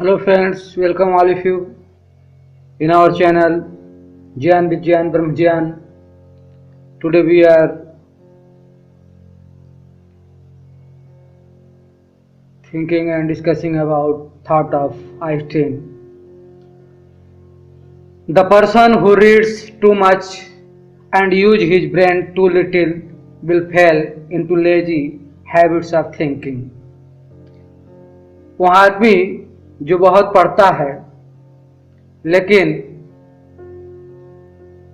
Hello friends, welcome all of you in our channel Jyan Vigyan Brahmjyan. Today we are thinking and discussing about thought of Einstein. The person who reads too much and use his brain too little will fall into lazy habits of thinking. वह आदमी जो बहुत पढ़ता है लेकिन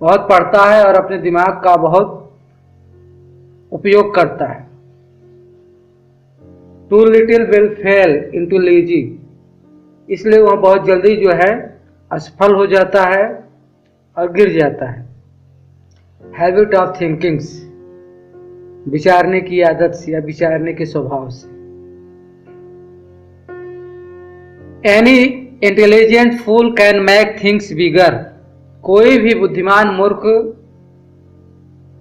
बहुत पढ़ता है और अपने दिमाग का बहुत उपयोग करता है, too little will fail into lazy, इसलिए वह बहुत जल्दी जो है असफल हो जाता है और गिर जाता है। हैबिट ऑफ थिंकिंग्स, विचारने की आदत से या विचारने के स्वभाव से। Any intelligent fool can make things bigger, कोई भी बुद्धिमान मूर्ख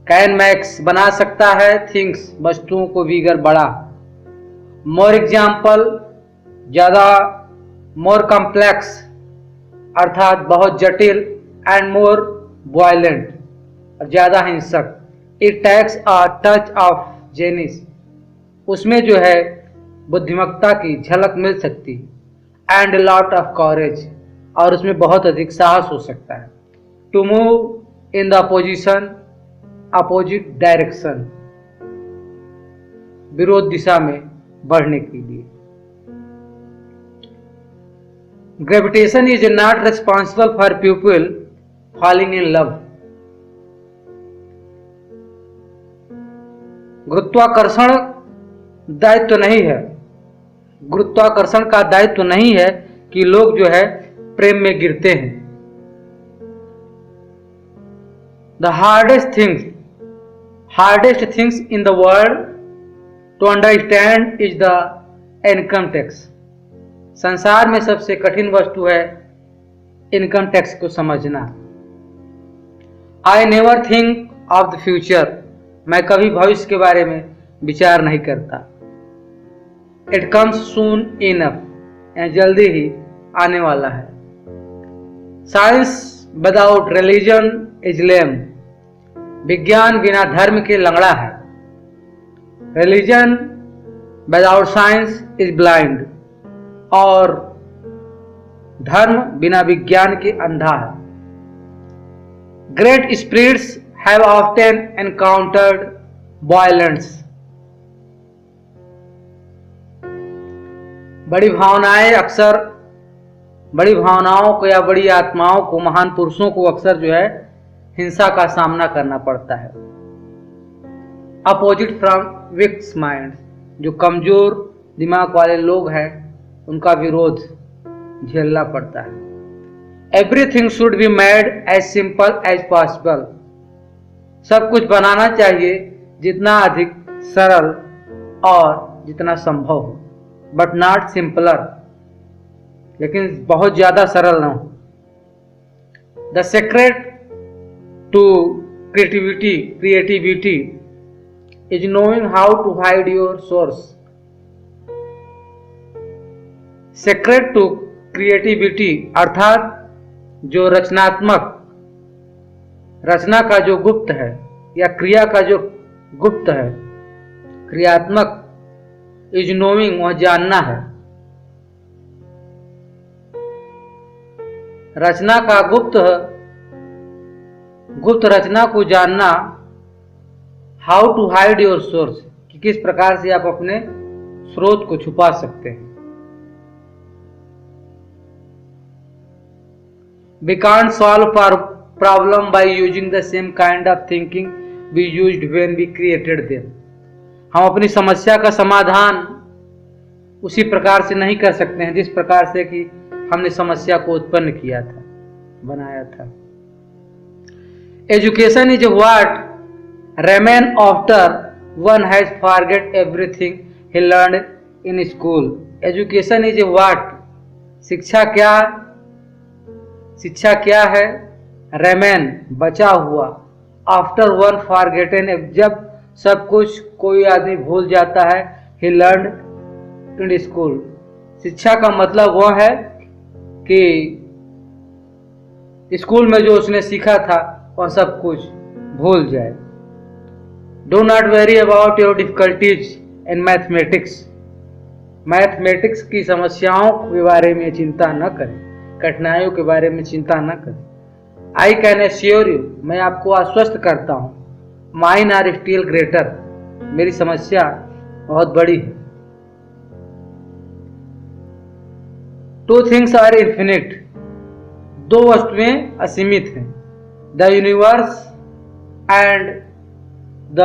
कैन मैक्स बना सकता है थिंग्स, वस्तुओं को बिगर बड़ा। मोर एग्जाम्पल, ज्यादा, मोर कॉम्प्लेक्स अर्थात बहुत जटिल, एंड मोर वायलेंट और ज्यादा हिंसक। It takes a touch of genius, उसमें जो है बुद्धिमत्ता की झलक मिल सकती है। एंड लॉट ऑफ कॉरेज, और उसमें बहुत अधिक साहस हो सकता है। To move in the opposition, opposite direction, विरोध दिशा में बढ़ने के लिए। Gravitation is not responsible for people falling in love, गुरुत्वाकर्षण दायित्व नहीं है, गुरुत्वाकर्षण का दायित्व नहीं है कि लोग जो है प्रेम में गिरते हैं। The hardest things in the world to understand is the income tax, संसार में सबसे कठिन वस्तु है इनकम टैक्स को समझना। I never think of the future, मैं कभी भविष्य के बारे में विचार नहीं करता। इट कम्स सून इनफ, जल्दी ही आने वाला है। Science without religion is lame, विज्ञान बिना धर्म के लंगड़ा है। Religion without science is blind, और धर्म बिना विज्ञान के अंधा है। Great spirits have often encountered violence, बड़ी भावनाओं को या बड़ी आत्माओं को, महान पुरुषों को अक्सर जो है हिंसा का सामना करना पड़ता है। अपोजिट फ्रॉम वीक माइंड, जो कमजोर दिमाग वाले लोग हैं उनका विरोध झेलना पड़ता है। Everything should be made as simple as possible, सब कुछ बनाना चाहिए जितना अधिक सरल और जितना संभव हो, बट नॉट सिंपलर, लेकिन बहुत ज्यादा सरल ना हो। The secret to creativity is knowing how to hide your source. Secret to creativity अर्थात जो रचना का जो गुप्त है या क्रिया का जो गुप्त है, क्रियात्मक, इज नोइंग वह जानना है। रचना का गुप्त रचना को जानना। How to hide your source, कि किस प्रकार से आप अपने स्रोत को छुपा सकते हैं। We can't solve for problem by using the same kind of thinking we used when we created them, हम अपनी समस्या का समाधान उसी प्रकार से नहीं कर सकते हैं जिस प्रकार से कि हमने समस्या को उत्पन्न किया था, बनाया था। Education is what remain after one has forget everything he learn in school. Education is what, शिक्षा क्या है, रिमेन बचा हुआ, आफ्टर वन फॉरगेटन, जब सब कुछ कोई आदमी भूल जाता है, ही लर्न इन स्कूल। शिक्षा का मतलब वह है कि स्कूल में जो उसने सीखा था वह सब कुछ भूल जाए। Do not very about your difficulties in mathematics. Mathematics की समस्याओं के बारे में चिंता न करें, कठिनाइयों के बारे में चिंता न करें। आई कैन एश्योर यू, मैं आपको आश्वस्त करता हूँ, माइन आर स्टिल ग्रेटर, मेरी समस्या बहुत बड़ी है। टू थिंग्स आर इन्फिनिट, दो वस्तुएं असीमित हैं। The universe and the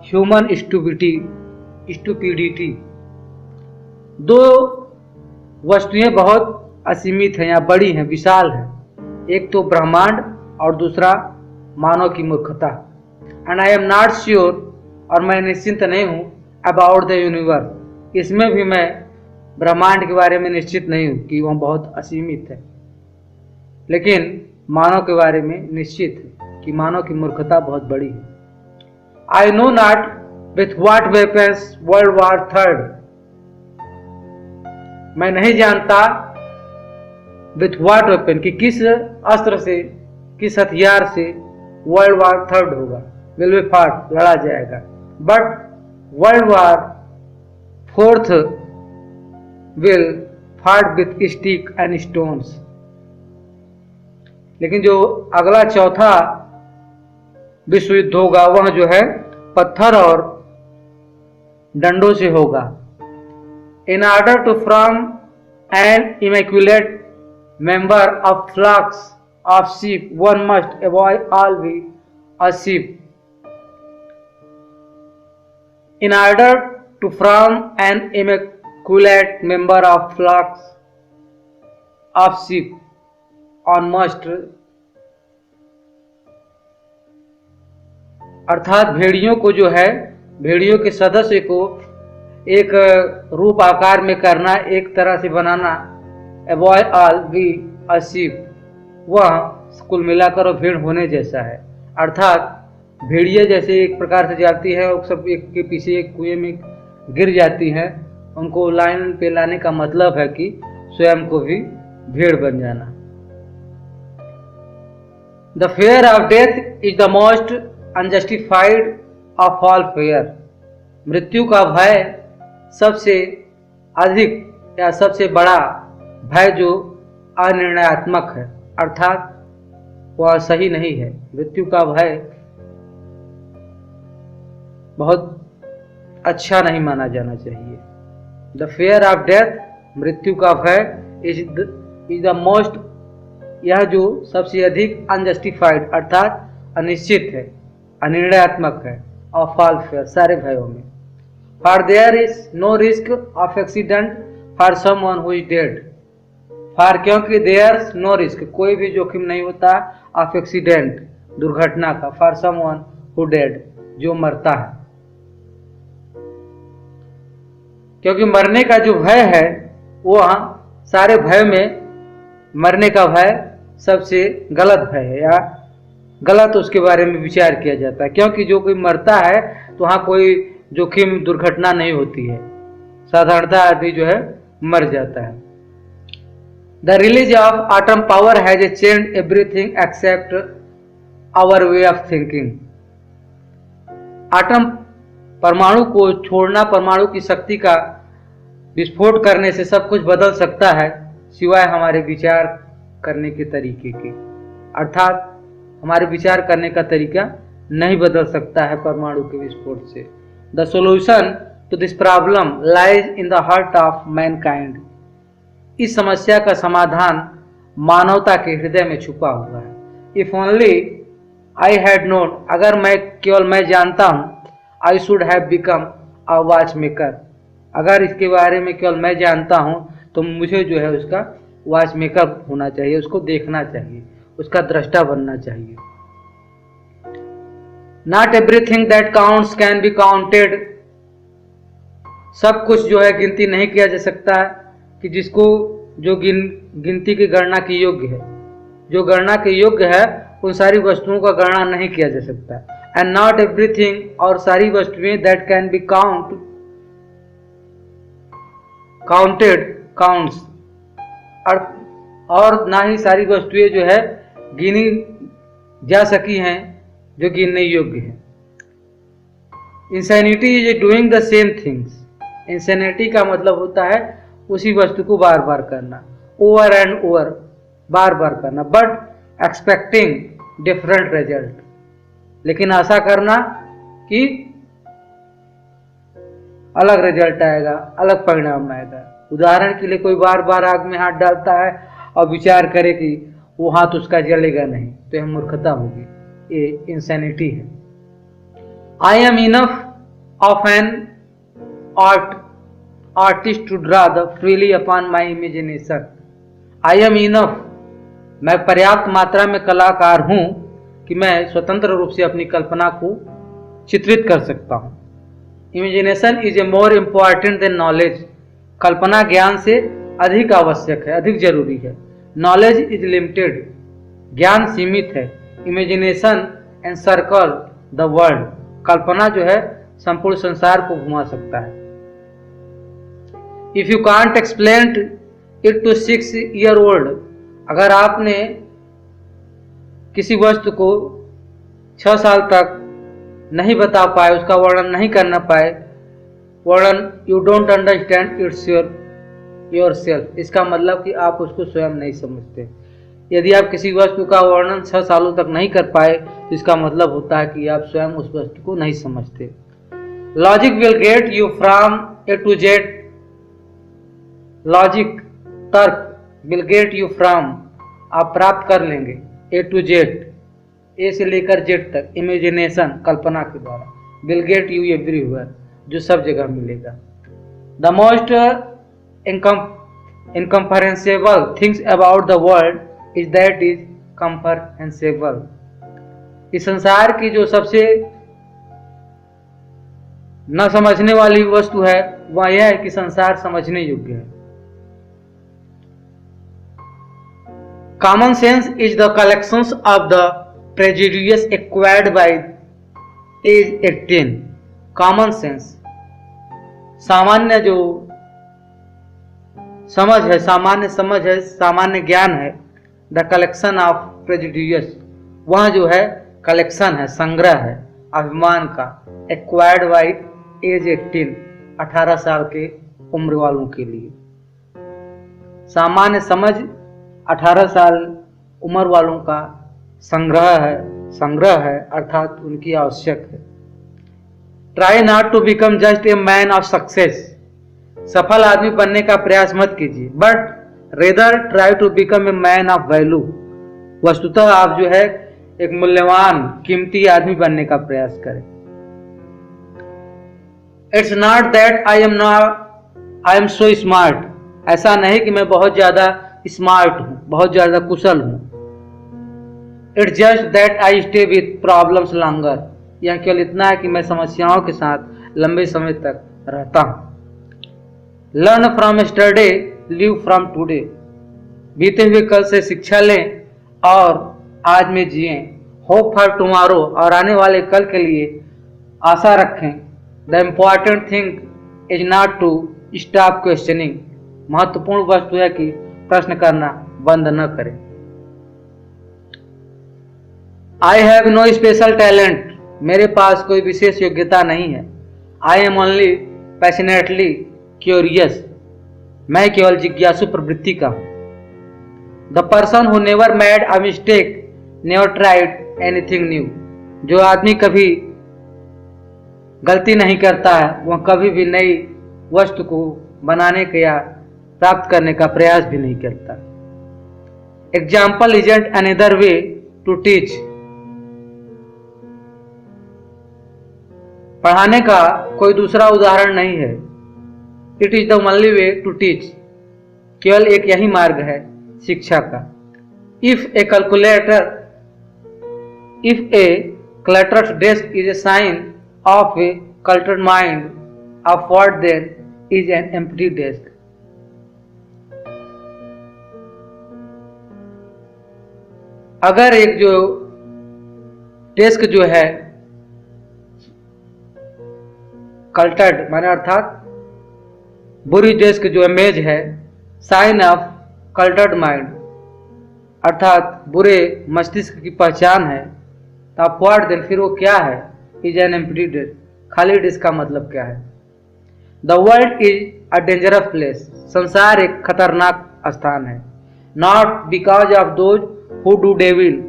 human stupidity. दो वस्तुएं बहुत असीमित हैं या बड़ी हैं, विशाल हैं। एक तो ब्रह्मांड और दूसरा मानव की मूर्खता। And I am not sure, और मैं निश्चिंत नहीं हूँ, अबाउट द यूनिवर्स, इसमें भी मैं ब्रह्मांड के बारे में निश्चित नहीं हूँ कि वह बहुत असीमित है, लेकिन मानव के बारे में निश्चित है कि मानव की मूर्खता बहुत बड़ी है। I know not with what weapons world war third, मैं नहीं जानता विथ व्हाट वेपन, कि किस अस्त्र से, किस हथियार से वर्ल्ड वॉर थर्ड होगा, विल बी फाट, लड़ा जाएगा। But world war fourth will फाट विथ स्टिक एंड स्टोन्स, लेकिन जो अगला चौथा विश्व युद्ध होगा वह जो है पत्थर और डंडों से होगा। In order to from an immaculate member of flocks of sheep, one must avoid all be a sheep. In order to form an immaculate member of flocks of sheep, on must, अर्थात भेड़ियों को जो है, भेड़ियों के सदस्य को एक रूप आकार में करना, एक तरह से बनाना। Avoid all be a sheep, वह कुल मिलाकर और भेड़ होने जैसा है। अर्थात भेड़िया जैसे एक प्रकार से जाती है और सब एक के पीछे एक कुएं में गिर जाती हैं, उनको लाइन पे लाने का मतलब है कि स्वयं को भी भेड़ बन जाना। The fair of death is the most unjustified of all fair, मृत्यु का भय सबसे अधिक या सबसे बड़ा भय जो अनिर्णयात्मक है, अर्थात वह सही नहीं है। मृत्यु का भय बहुत अच्छा नहीं माना जाना चाहिए। द फेयर ऑफ डेथ, मृत्यु का भय, इज द मोस्ट, यह जो सबसे अधिक अनजस्टिफाइड अर्थात अनिश्चित है, अनिर्णयात्मक है, ऑफ ऑल फेयर, सारे भयों में। For there is no risk of accident for someone who is dead, for क्योंकि देयर नो रिस्क, कोई भी जोखिम नहीं होता, ऑफ एक्सीडेंट, दुर्घटना का, फॉर समवन हु डेड, जो मरता है। क्योंकि मरने का जो भय है वह सारे भय में मरने का भय सबसे गलत भय है, या गलत उसके बारे में विचार किया जाता है। क्योंकि जो कोई मरता है तो वहाँ कोई जोखिम दुर्घटना नहीं होती है, साधारणतः आदमी जो है मर जाता है। The release of atom power has a change everything except our way of thinking, atom परमाणु को छोड़ना, परमाणु की शक्ति का विस्फोट करने से सब कुछ बदल सकता है सिवाय हमारे विचार करने के तरीके के, अर्थात हमारे विचार करने का तरीका नहीं बदल सकता है परमाणु के विस्फोट से। The solution to this problem lies in the heart of mankind, इस समस्या का समाधान मानवता के हृदय में छुपा हुआ है। If only I had known, अगर मैं केवल मैं जानता हूँ, I should have become a watch maker, अगर इसके बारे में केवल मैं जानता हूँ तो मुझे जो है उसका वॉच मेकर होना चाहिए, उसको देखना चाहिए, उसका दृष्टा बनना चाहिए। Not everything that counts can be counted, सब कुछ जो है गिनती नहीं किया जा सकता है, कि जिसको जो गिनती की गणना की योग्य है, जो गणना के योग्य है उन सारी वस्तुओं का गणना नहीं किया जा सकता। एंड नॉट एवरीथिंग, और सारी वस्तुएं that can be counted counts, और ना ही सारी वस्तुएं जो है गिनी जा सकी हैं जो गिनने योग्य हैं। Insanity is doing the same things. Insanity का मतलब होता है उसी वस्तु को बार बार करना, ओवर एंड ओवर, बार बार करना, बट एक्सपेक्टिंग डिफरेंट रिजल्ट, लेकिन आशा करना कि अलग रिजल्ट आएगा, अलग परिणाम आएगा। उदाहरण के लिए कोई बार बार आग में हाथ डालता है और विचार करे कि वो हाथ उसका जलेगा नहीं, तो यह मूर्खता होगी, ये इंसैनिटी है। I am enough of an artist to draw the freely upon my imagination. I am enough, मैं पर्याप्त मात्रा में कलाकार हूं कि मैं स्वतंत्र रूप से अपनी कल्पना को चित्रित कर सकता हूं। Imagination is a more important than knowledge. कल्पना ज्ञान से अधिक आवश्यक है, अधिक जरूरी है। नॉलेज इज लिमिटेड, ज्ञान सीमित है। इमेजिनेशन एनसर्कल द वर्ल्ड, कल्पना जो है संपूर्ण संसार को घुमा सकता है। If you can't explain it to 6 year old, अगर आपने किसी वस्तु को 6 साल तक नहीं बता पाए, उसका वर्णन नहीं करना पाए, वर्णन, you don't understand it's yourself, इसका मतलब कि आप उसको स्वयं नहीं समझते। यदि आप किसी वस्तु का वर्णन 6 सालों तक नहीं कर पाए, तो इसका मतलब होता है कि आप स्वयं उस वस्तु को नहीं समझते। Logic will get you from A to Z, logic, तर्क, विल गेट यू फ्रॉम, आप प्राप्त कर लेंगे, ए टू जेड, ए से लेकर जेड तक, इमेजिनेशन, कल्पना के द्वारा, विल गेट यू एवरीवेयर, जो सब जगह मिलेगा। The most incomprehensible things about the world is that is comprehensible. इस संसार की जो सबसे न समझने वाली वस्तु है वह यह है कि संसार समझने योग्य है। Common sense is the collections of the prejudice acquired by age 18। Common sense, सामान्य जो समझ है, सामान्य समझ है, सामान्य ज्ञान है। द कलेक्शन ऑफ प्रेजुडियस, वह जो है कलेक्शन है, संग्रह है अभिमान का। एक्वायर्ड बाई एज 18, 18 साल के उम्र वालों के लिए। सामान्य समझ 18 साल उम्र वालों का संग्रह है अर्थात उनकी आवश्यक है। Try not to become just a man of success, सफल आदमी बनने का प्रयास मत कीजिए, but rather try to become a man of value, वस्तुतः आप जो है एक मूल्यवान, कीमती आदमी बनने का प्रयास करें। It's not that I am so smart, ऐसा नहीं कि मैं बहुत ज्यादा स्मार्ट हूं, बहुत ज्यादा कुशल हूं। It's just that I stay with problems longer, यह केवल इतना है कि मैं समस्याओं के साथ लंबे समय तक रहता हूं। Learn from yesterday, live from today, बीते हुए कल से शिक्षा लें और आज में जिए। होप फॉर टुमारो, और आने वाले कल के लिए आशा रखें। The important thing is not to stop questioning, महत्वपूर्ण वस्तु है कि प्रश्न करना बंद न करें। I have no special talent, मेरे पास कोई विशेष योग्यता नहीं है। I am only passionately curious, मैं केवल जिज्ञासु प्रवृत्ति का हूं। The person who never made a mistake never tried anything new, जो आदमी कभी गलती नहीं करता है वह कभी भी नई वस्तु को बनाने का या प्राप्त करने का प्रयास भी नहीं करता। Example isn't another way to teach, पढ़ाने का कोई दूसरा उदाहरण नहीं है। It is the only way to teach, केवल एक यही मार्ग है शिक्षा का। If a cluttered desk is a sign of a cultured mind of what then is an empty desk. अगर एक जो डेस्क जो है कल्टर्ड माने अर्थात बुरी डेस्क जो इमेज है, साइन ऑफ कल्टर्ड माइंड, अर्थात बुरे मस्तिष्क की पहचान है, तो आप व्हाट देन फिर वो क्या है, इज एन एम्प्टी डेस्क, खाली डेस्क का मतलब क्या है। The world is a dangerous place, संसार एक खतरनाक स्थान है। Not because of those who do devil,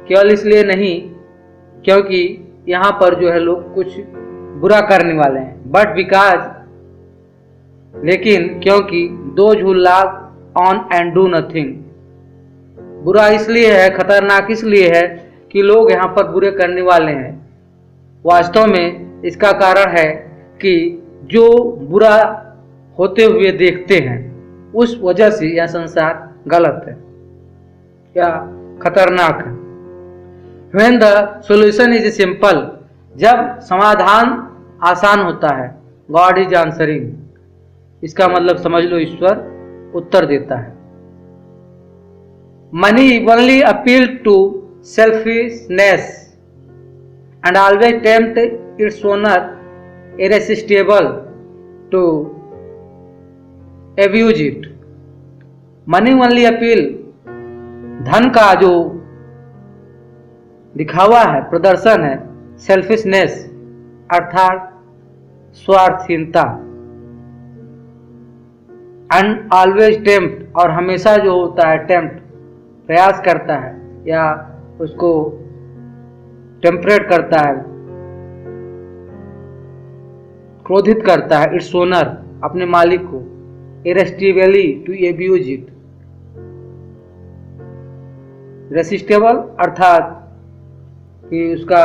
केवल इसलिए नहीं क्योंकि यहाँ पर जो है लोग कुछ बुरा करने वाले हैं, बट बिकॉज, लेकिन क्योंकि those who love on and do nothing, बुरा इसलिए है, खतरनाक इसलिए है कि लोग यहाँ पर बुरे करने वाले हैं। वास्तव में इसका कारण है कि जो बुरा होते हुए देखते हैं उस वजह से यह संसार गलत है या खतरनाक है। When the solution is simple, जब समाधान आसान होता है, God is answering, इसका मतलब समझ लो ईश्वर उत्तर देता है। Money only appeal to selfishness and always tempt its owner irresistible to abuse it. Money only appeal, धन का जो दिखावा है, प्रदर्शन है, सेल्फिशनेस अर्थात स्वार्थहीनता, एंड ऑलवेज टेम्प्ट, और हमेशा जो होता है टेम्प्ट, प्रयास करता है या उसको टेम्परेट करता है, क्रोधित करता है, इट्स ओनर, अपने मालिक को, इरेस्टिबली टू एब्यूज इट, रेसिस्टेबल अर्थात कि उसका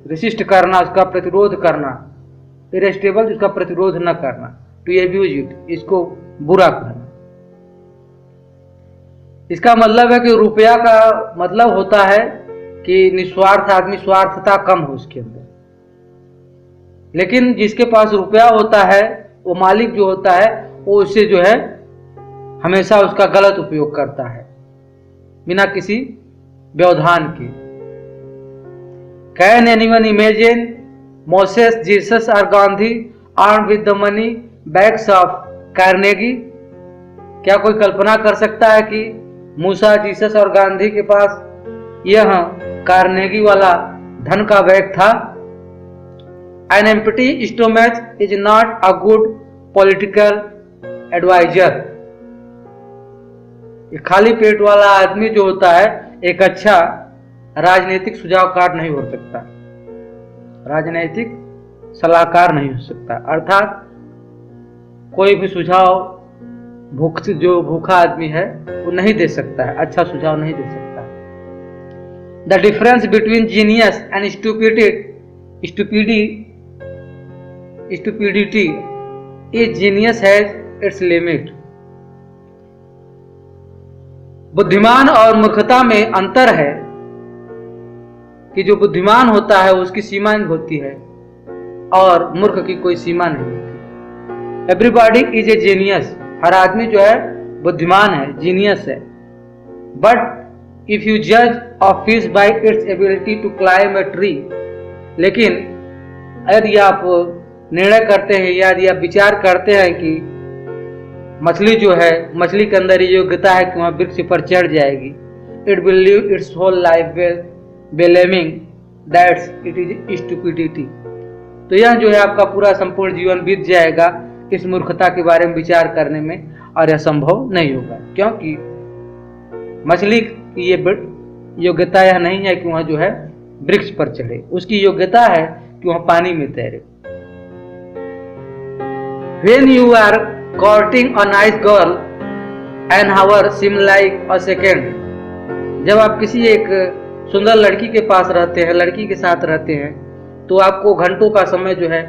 रेसिस्ट करना, उसका प्रतिरोध करना, इरेस्टेबल उसका प्रतिरोध न करना, टू एब्यूज इट, इसको बुरा करना। इसका मतलब है कि रुपया का मतलब होता है कि निस्वार्थ आदमी, स्वार्थता कम हो उसके अंदर, लेकिन जिसके पास रुपया होता है वो मालिक जो होता है वो उससे जो है हमेशा उसका गलत उपयोग करता है बिना किसी व्यवधान के। Can anyone imagine Moses, Jesus और Gandhi armed with the money bags of Carnegie? क्या कोई कल्पना कर सकता है कि मूसा, जीसस और गांधी के पास यह कार्नेगी वाला धन का बैग था? An empty stomach is not a good political advisor. ये खाली पेट वाला आदमी जो होता है एक अच्छा राजनीतिक सुझावकार नहीं हो सकता, राजनीतिक सलाहकार नहीं हो सकता। अर्थात कोई भी सुझाव जो भूखा आदमी है वो नहीं दे सकता है, अच्छा सुझाव नहीं दे सकता। The difference between genius and stupidity is genius has its limit. बुद्धिमान और मूर्खता में अंतर है कि जो बुद्धिमान होता है उसकी सीमा होती है और मूर्ख की कोई सीमा नहीं होती। एवरीबॉडी इज ए जीनियस, हर आदमी जो है बुद्धिमान है, जीनियस है। बट इफ यू जज a fish by its ability to climb a tree, लेकिन यदि आप निर्णय करते हैं या यदि आप विचार करते हैं कि मछली जो है, मछली के अंदर ये योग्यता है कि वह वृक्ष पर चढ़ जाएगी, it will live its whole life believing that's it is stupidity, तो यह जो है आपका पूरा संपूर्ण जीवन बीत जाएगा इस मूर्खता के बारे में विचार करने में, और यह संभव नहीं होगा क्योंकि मछली की ये योग्यता यह नहीं है कि वह जो है वृक्ष पर चढ़े, उसकी योग्यता है कि वह पानी में तैरे। When you are courting a nice girl, an hour seem like a second. जब आप किसी एक सुंदर लड़की के पास रहते हैं, लड़की के साथ रहते हैं, तो आपको घंटों का समय जो है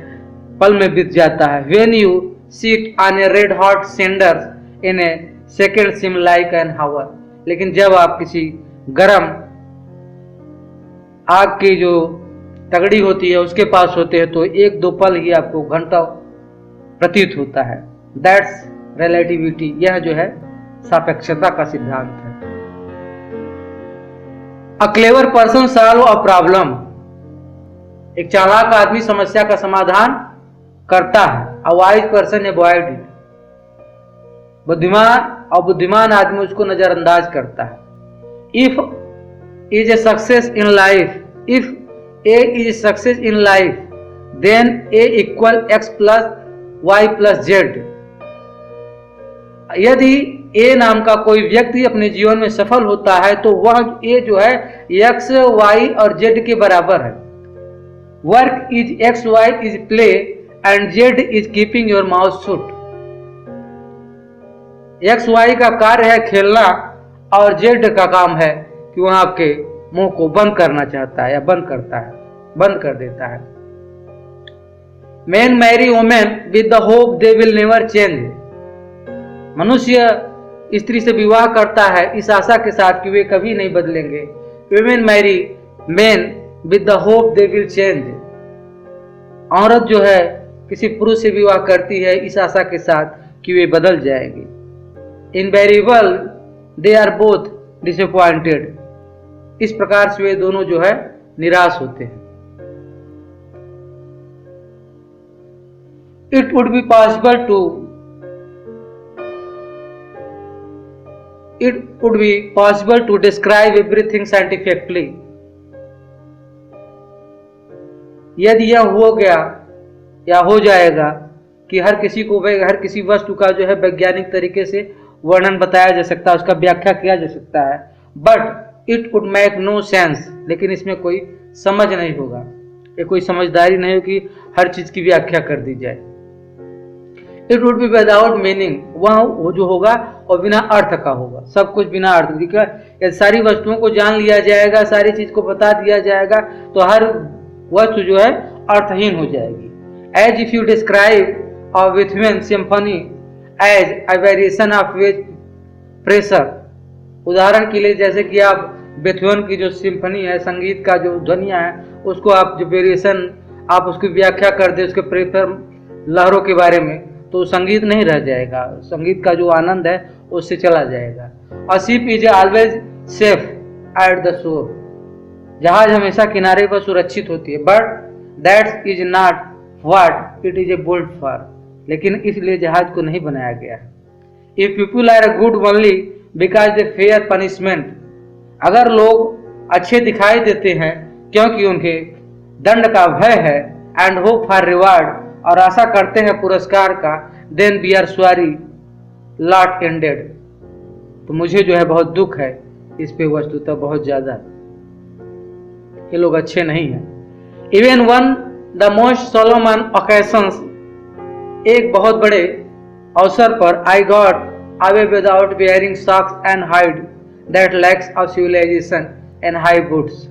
पल में बीत जाता है। When you sit on a red hot cinder in a second seem like an hour. लेकिन जब आप किसी गरम आग की जो तगड़ी होती है उसके पास होते हैं तो एक दो पल ही आपको घंटा प्रतीत होता है। दैट्स रिलेटिविटी, यह जो है सापेक्षता का सिद्धांत है। A clever person solve a problem, एक चालाक आदमी समस्या का समाधान करता है। A wise person avoid it, बुद्धिमान और बुद्धिमान आदमी उसको नजरअंदाज करता है। If is a success in life, if a is success in life then a equal X plus Y plus Z. यदि ए नाम का कोई व्यक्ति अपने जीवन में सफल होता है तो वह ए जो है एक्स वाई और जेड के बराबर है। Work is X Y is play and Z is keeping your mouth shut. X Y का कार्य है खेलना और जेड का काम है कि वह आपके मुंह को बंद करना चाहता है या बंद करता है, बंद कर देता है। Men marry women with the hope they will never change. मनुष्य स्त्री से विवाह करता है इस आशा के साथ कि वे कभी नहीं बदलेंगे। Women marry men with the hope they will change. औरत जो है किसी पुरुष से विवाह करती है इस आशा के साथ कि वे बदल जाएंगे। Invariable they are both disappointed. इस प्रकार से वे दोनों जो है निराश होते हैं। It would be possible to describe everything scientifically. यदि यह हो गया या हो जाएगा कि हर किसी वस्तु का जो है वैज्ञानिक तरीके से वर्णन बताया जा सकता है, उसका व्याख्या किया जा सकता है, but it would make no sense, लेकिन इसमें कोई समझ नहीं होगा, ये कोई समझदारी नहीं होगी हर चीज की व्याख्या कर दी जाए। It would be without meaning, वह जो होगा और बिना अर्थ का होगा, सब कुछ बिना अर्थ। यदि सारी वस्तुओं को जान लिया जाएगा, सारी चीज को बता दिया जाएगा तो हर वस्तु जो है अर्थहीन हो जाएगी। As if you describe a Beethoven symphony as a variation of wave pressure, उदाहरण के लिए जैसे कि आप बेथोवन की जो सिम्फनी है, संगीत का जो ध्वनियां है, उसको आप जो वेरिएशन आप उसकी व्याख्या कर दे उसके प्रेशर लहरों के बारे में, तो संगीत नहीं रह जाएगा, संगीत का जो आनंद है उससे चला जाएगा। A ship is always safe at the shore, जहाज हमेशा किनारे पर सुरक्षित होती है, but that is not what it is a built for, लेकिन इसलिए जहाज को नहीं बनाया गया है। If people are good only because they fear punishment, अगर लोग अच्छे दिखाई देते हैं क्योंकि उनके दंड का भय है, एंड होप फॉर रिवार्ड, और आशा करते हैं पुरस्कार का, then we are sorry lot ended, तो मुझे जो है बहुत दुख है इस पे वस्तुतः बहुत ज्यादा, ये लोग अच्छे नहीं हैं। Even one the most solemn occasions, एक बहुत बड़े अवसर पर, I got away without wearing socks and hide that lacks of civilization and high boots,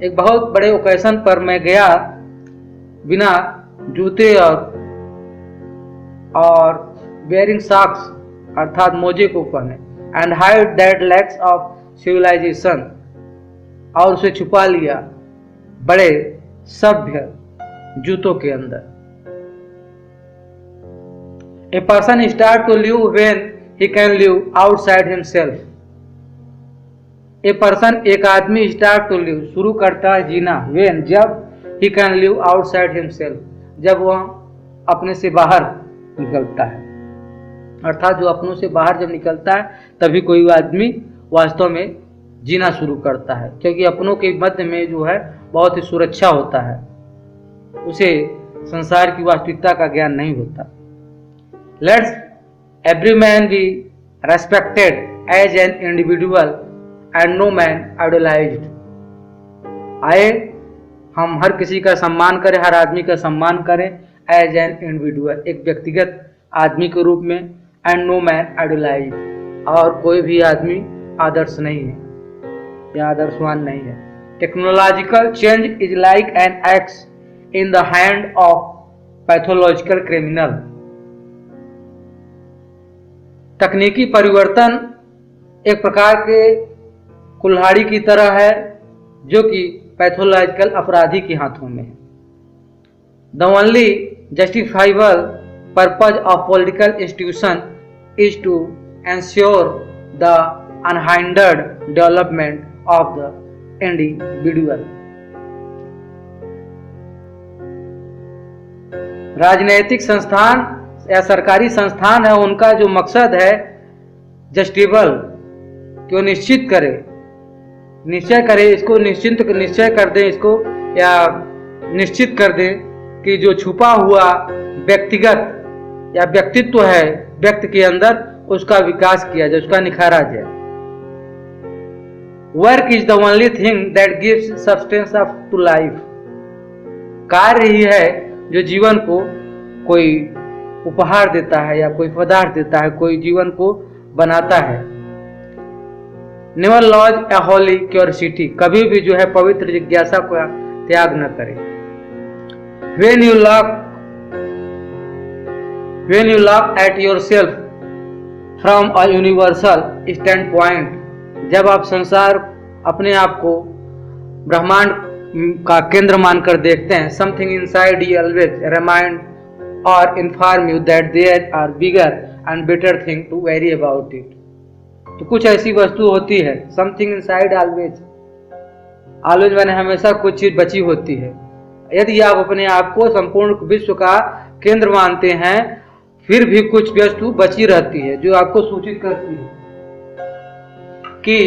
एक बहुत बड़े ओकेशन पर मैं गया बिना जूते और वेयरिंग सॉक्स अर्थात मोजे को पहने, and hide that lacks of civilization, और उसे छुपा लिया बड़े सभ्य जूतों के अंदर। A person start to live when he can live outside himself, a person एक आदमी स्टार्ट टू लिव शुरू करता है जीना, व्हेन जब, ही कैन लिव आउटसाइड हिमसेल्फ जब वह अपने से बाहर निकलता है, अर्थात जो अपनों से बाहर जब निकलता है तभी कोई आदमी वास्तव में जीना शुरू करता है, क्योंकि अपनों के मध्य में जो है बहुत ही सुरक्षा होता है, उसे संसार की वास्तविकता का ज्ञान नहीं होता। Let's every man be respected as an individual and no man idealized, आए हम हर किसी का सम्मान करें, हर आदमी का सम्मान करें, एज एन इंडिविजुअल, एक व्यक्तिगत आदमी के रूप में, एंड नो मैन आइडलाइज, और कोई भी आदमी आदर्श नहीं है या आदर्शवान नहीं है। Technological change is like an x in the hand of pathological criminal, तकनीकी परिवर्तन एक प्रकार के कुल्हाड़ी की तरह है जो कि पैथोलॉजिकल अपराधी के हाथों में है। The only justifiable purpose of political institution is to ensure the unhindered development of the individual. राजनीतिक संस्थान या सरकारी संस्थान है उनका जो मकसद है जस्टिबल कि वो निश्चित करे, निश्चय करे, इसको निश्चय कर दे इसको, या निश्चित कर दे कि जो छुपा हुआ व्यक्तिगत या व्यक्तित्व है व्यक्ति के अंदर उसका विकास किया जाए, उसका निखारा जाए। Work is the only thing that gives substance of to life. कार्य ही है जो जीवन को कोई उपहार देता है या कोई पदार्थ देता है, कोई जीवन को बनाता है। नेवर लॉज ए होली क्यूरियोसिटी, कभी भी जो है पवित्र जिज्ञासा को त्याग न करे। When you look at yourself from a universal standpoint, जब आप संसार अपने आप को ब्रह्मांड का केंद्र मानकर देखते हैं, something inside you always remind or inform you that there are bigger and better thing to worry about it। तो कुछ ऐसी वस्तु होती है, समथिंग इनसाइड ऑलवेज मैंने हमेशा कुछ चीज बची होती है। यदि आप अपने आप को संपूर्ण विश्व का केंद्र मानते हैं, फिर भी कुछ वस्तु बची रहती है जो आपको सूचित करती है कि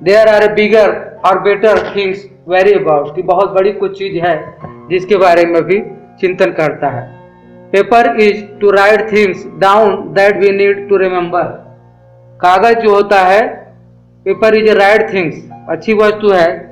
देयर आर बिगर और बेटर थिंग्स वेरी अबाउट, कि बहुत बड़ी कुछ चीज है जिसके बारे में भी चिंतन करता है। Paper is to write things down that we need to remember. कागज जो होता है, paper is a write things, अच्छी वस्तु है